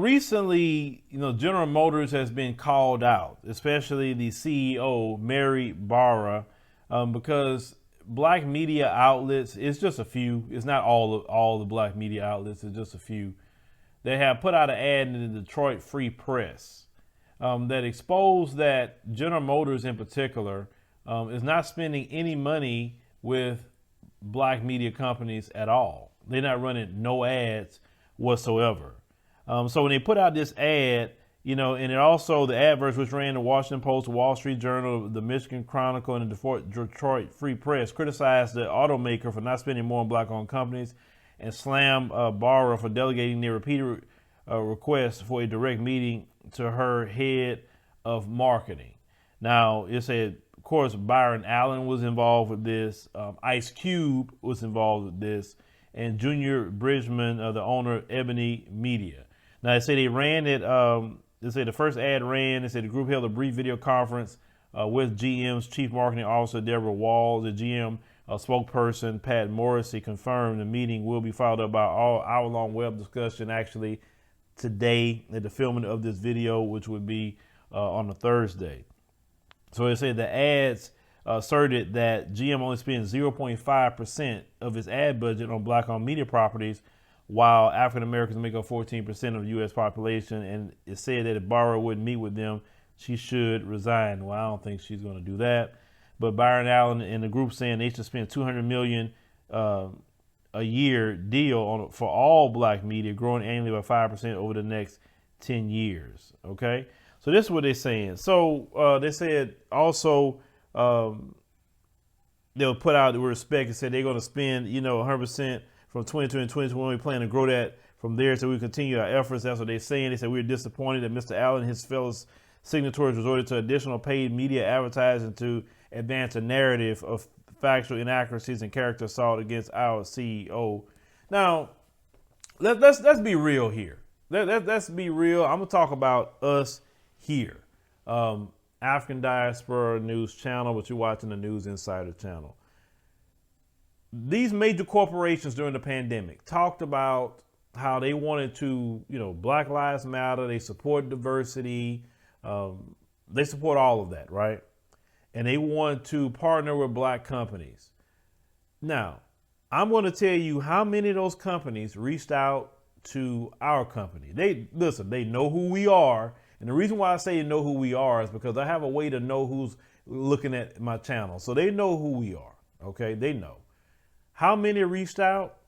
recently, General Motors has been called out, especially the CEO, Mary Barra, because black media outlets, it's just a few, it's not all the black media outlets, it's just a few, they have put out an ad in the Detroit Free Press that exposed that General Motors in particular is not spending any money with black media companies at all. They're not running no ads whatsoever. So when they put out this ad, and it also, the adverts which ran the Washington Post, the Wall Street Journal, the Michigan Chronicle, and the Detroit Free Press criticized the automaker for not spending more on black-owned companies and slammed Barra for delegating their repeated requests for a direct meeting to her head of marketing. Now, it said, of course, Byron Allen was involved with this. Ice Cube was involved with this. And Junior Bridgman, the owner of Ebony Media. Now, they say they ran it. They say the first ad ran. They said the group held a brief video conference with GM's Chief Marketing Officer, Deborah Wall. The GM spokesperson, Pat Morrissey, confirmed the meeting will be followed up by all hour-long web discussion actually today at the filming of this video, which would be on a Thursday. So they said the ads asserted that GM only spends 0.5% of its ad budget on black-owned media properties, while African Americans make up 14% of the U.S. population. And it said that if Barra wouldn't meet with them, she should resign. Well, I don't think she's going to do that. But Byron Allen and the group saying they should spend $200 million a year deal for all black media, growing annually by 5% over the next 10 years. Okay, so this is what they're saying. So they said also they'll put out the respect and said they're going to spend 100% from 2020 to 2021. We plan to grow that from there, so we continue our efforts. That's what they're saying. They said we're disappointed that Mr. Allen and his fellow signatories resorted to additional paid media advertising to advance a narrative of factual inaccuracies and character assault against our CEO. Now, let's be real here. Let's be real. I'm gonna talk about us here. African Diaspora News Channel, but you're watching the News Insider channel. These major corporations during the pandemic talked about how they wanted to, Black Lives Matter, they support diversity, they support all of that, right? And they want to partner with black companies. Now, I'm going to tell you how many of those companies reached out to our company. They know who we are. And the reason why I say know who we are is because I have a way to know who's looking at my channel. So they know who we are. Okay, they know. How many reached out?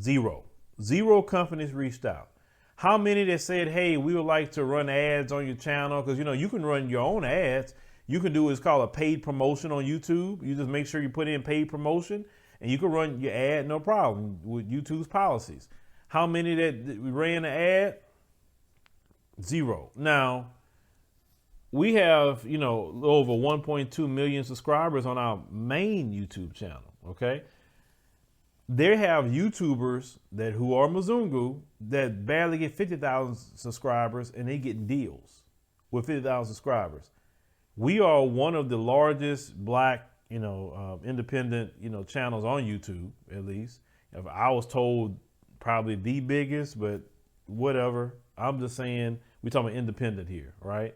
Zero. Zero companies reached out. How many that said, hey, we would like to run ads on your channel? Because, you can run your own ads. You can do what's called a paid promotion on YouTube. You just make sure you put in paid promotion and you can run your ad, no problem, with YouTube's policies. How many that ran the ad? Zero. Now, we have, over 1.2 million subscribers on our main YouTube channel, okay? They have YouTubers who are Mzungu that barely get 50,000 subscribers and they get deals with 50,000 subscribers. We are one of the largest black, independent, channels on YouTube, at least. If I was told probably the biggest, but whatever. I'm just saying we're talking about independent here, right?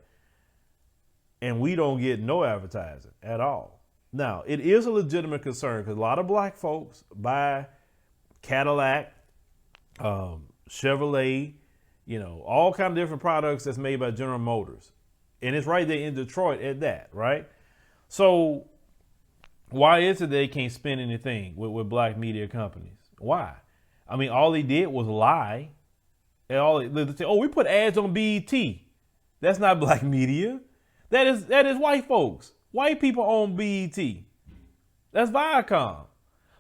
And we don't get no advertising at all. Now, it is a legitimate concern because a lot of black folks buy Cadillac, Chevrolet, all kind of different products that's made by General Motors. And it's right there in Detroit at that, right? So why is it they can't spend anything with black media companies? Why? I mean, all they did was lie. And they say, we put ads on BET. That's not black media. That is white folks. White people own BET. That's Viacom.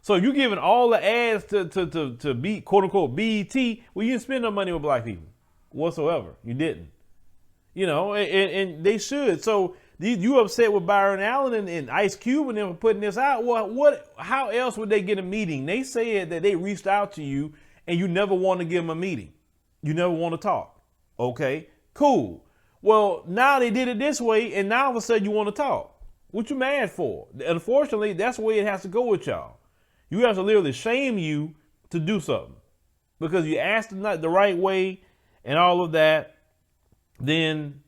So you're giving all the ads to be quote unquote BET. Well, you didn't spend no money with black people whatsoever. You didn't. And they should. So you upset with Byron Allen and Ice Cube and them putting this out. Well, how else would they get a meeting? They said that they reached out to you and you never want to give them a meeting. You never want to talk. Okay, cool. Well, now they did it this way, and now all of a sudden you want to talk. What you mad for? Unfortunately, that's the way it has to go with y'all. You have to literally shame you to do something. because you ask them not the right way and all of that, then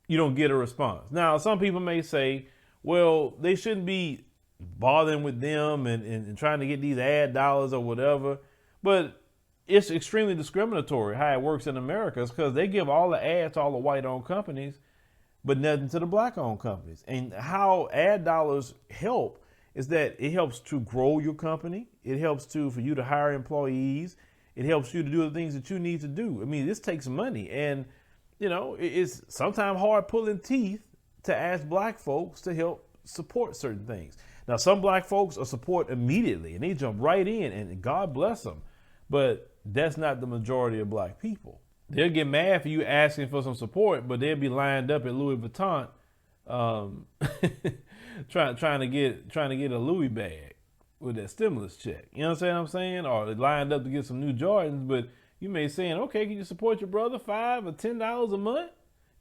you don't get a response. Now, some people may say, well, they shouldn't be bothering with them and trying to get these ad dollars or whatever. But it's extremely discriminatory how it works in America. It's because they give all the ads to all the white-owned companies, but nothing to the black-owned companies. And how ad dollars help is that it helps to grow your company. It helps for you to hire employees. It helps you to do the things that you need to do. I mean, this takes money. And, you know, it's sometimes hard pulling teeth to ask black folks to help support certain things. Now, some black folks will support immediately and they jump right in, and God bless them. But that's not the majority of black people. They'll get mad for you asking for some support, but they'll be lined up at Louis Vuitton, trying to get a Louis bag with that stimulus check. You know what I'm saying? Or they lined up to get some new Jordans, but you may saying, okay, can you support your brother $5 or $10 a month?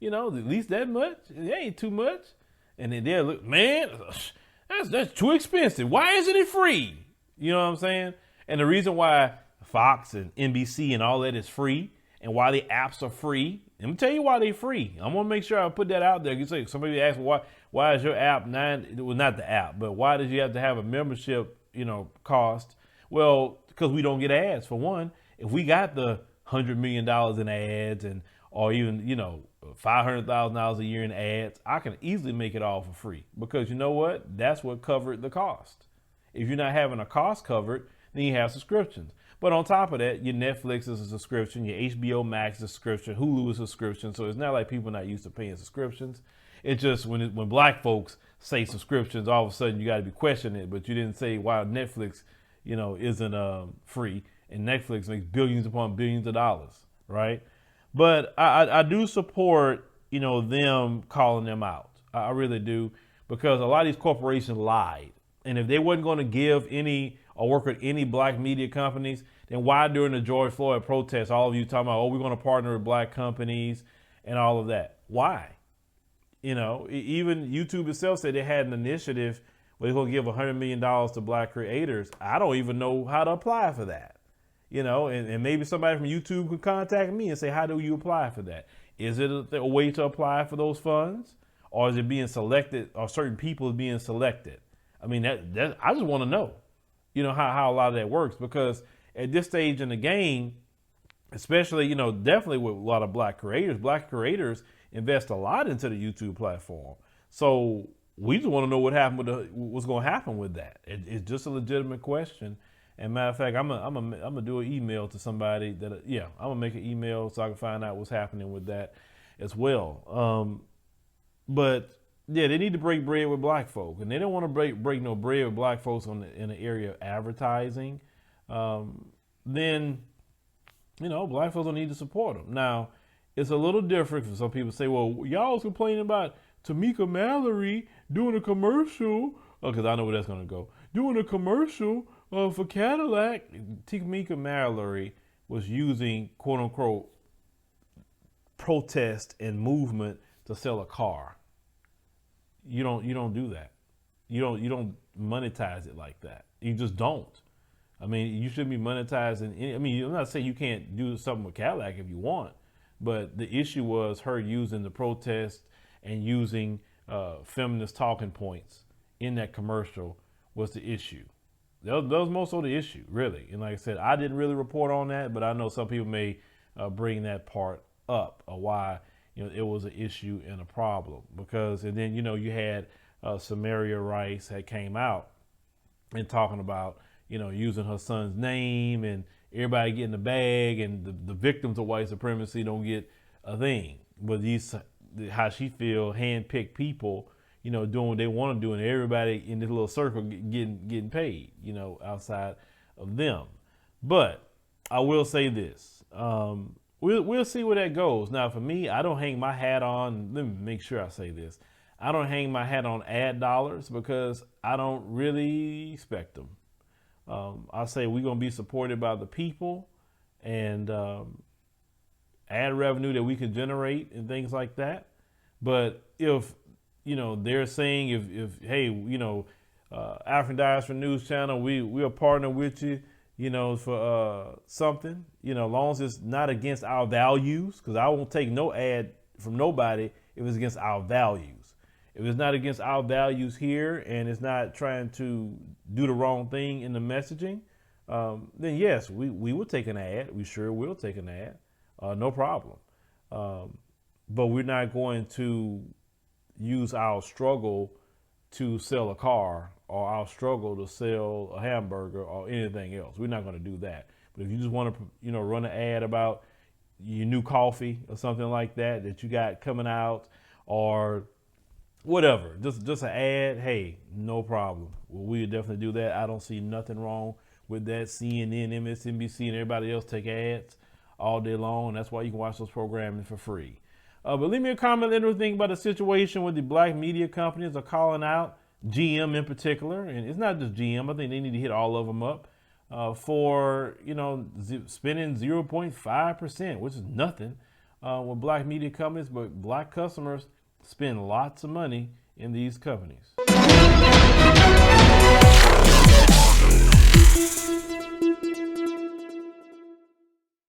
You know, at least that much. It ain't too much. And then they'll look, man, that's too expensive. Why isn't it free? You know what I'm saying? And the reason why Fox and NBC and all that is free, and why the apps are free, let me tell you why they're free. I'm gonna make sure I put that out there. You say somebody asked why is your app not the app, but why did you have to have a membership, cost? Well, because we don't get ads for one. If we got the $100 million in ads or even $500,000 a year in ads, I can easily make it all for free, because you know what? That's what covered the cost. If you're not having a cost covered, then you have subscriptions. But on top of that, your Netflix is a subscription, your HBO Max is a subscription, Hulu is a subscription. So it's not like people not used to paying subscriptions. It's just when black folks say subscriptions, all of a sudden you got to be questioning it. But you didn't say why Netflix, isn't free, and Netflix makes billions upon billions of dollars, right? But I do support, them calling them out. I really do, because a lot of these corporations lied. And if they wasn't going to give any or work with any black media companies, then why during the George Floyd protests, all of you talking about, we're going to partner with black companies and all of that? Why? Even YouTube itself said they had an initiative where they're going to give $100 million to black creators. I don't even know how to apply for that. And maybe somebody from YouTube could contact me and say, how do you apply for that? Is it a way to apply for those funds? Or is it being selected, or certain people being selected? I mean, that I just want to know, how a lot of that works, because at this stage in the game, especially, definitely with a lot of black creators invest a lot into the YouTube platform. So we just want to know what happened with what's going to happen with that. It's just a legitimate question. And matter of fact, I'm gonna do an email to somebody I'm gonna make an email so I can find out what's happening with that as well. But yeah, they need to break bread with black folk, and they don't want to break no bread with black folks in the area of advertising. Then black folks don't need to support them. Now, it's a little different, because some people say, well, y'all was complaining about Tamika Mallory doing a commercial, because I know where that's gonna go, doing a commercial for Cadillac. Tamika Mallory was using quote unquote protest and movement to sell a car. You don't do that. You don't monetize it like that. You just don't. I mean, you shouldn't be monetizing. I'm not saying you can't do something with Cadillac if you want, but the issue was her using the protest and using feminist talking points in that commercial was the issue. That was most of the issue, really. And like I said, I didn't really report on that, but I know some people may bring that part up, or why it was an issue and a problem. And then you had Samaria Rice had came out and talking about using her son's name, and everybody getting the bag, and the victims of white supremacy don't get a thing. But how she feel, handpicked people, doing what they want to do, and everybody in this little circle getting paid, outside of them. But I will say this, we'll see where that goes. Now, for me, I don't hang my hat on. Let me make sure I say this. I don't hang my hat on ad dollars, because I don't really expect them. I say we're gonna be supported by the people, and ad revenue that we can generate and things like that. But if they're saying if hey, African Diaspora News Channel, we'll partner with you, for something, as long as it's not against our values, because I won't take no ad from nobody if it's against our values. If it's not against our values here and it's not trying to do the wrong thing in the messaging, then yes, we will take an ad. We sure will take an ad, no problem. But we're not going to use our struggle to sell a car or our struggle to sell a hamburger or anything else. We're not going to do that. But if you just want to, run an ad about your new coffee or something like that you got coming out or whatever, just an ad, hey, no problem. Well, we definitely do that. I don't see nothing wrong with that. CNN, MSNBC, and everybody else take ads all day long. And that's why you can watch those programming for free. But leave me a comment, let me think about the situation with the black media companies are calling out GM in particular. And it's not just GM. I think they need to hit all of them up for, spending 0.5%, which is nothing with black media companies, but black customers spend lots of money in these companies.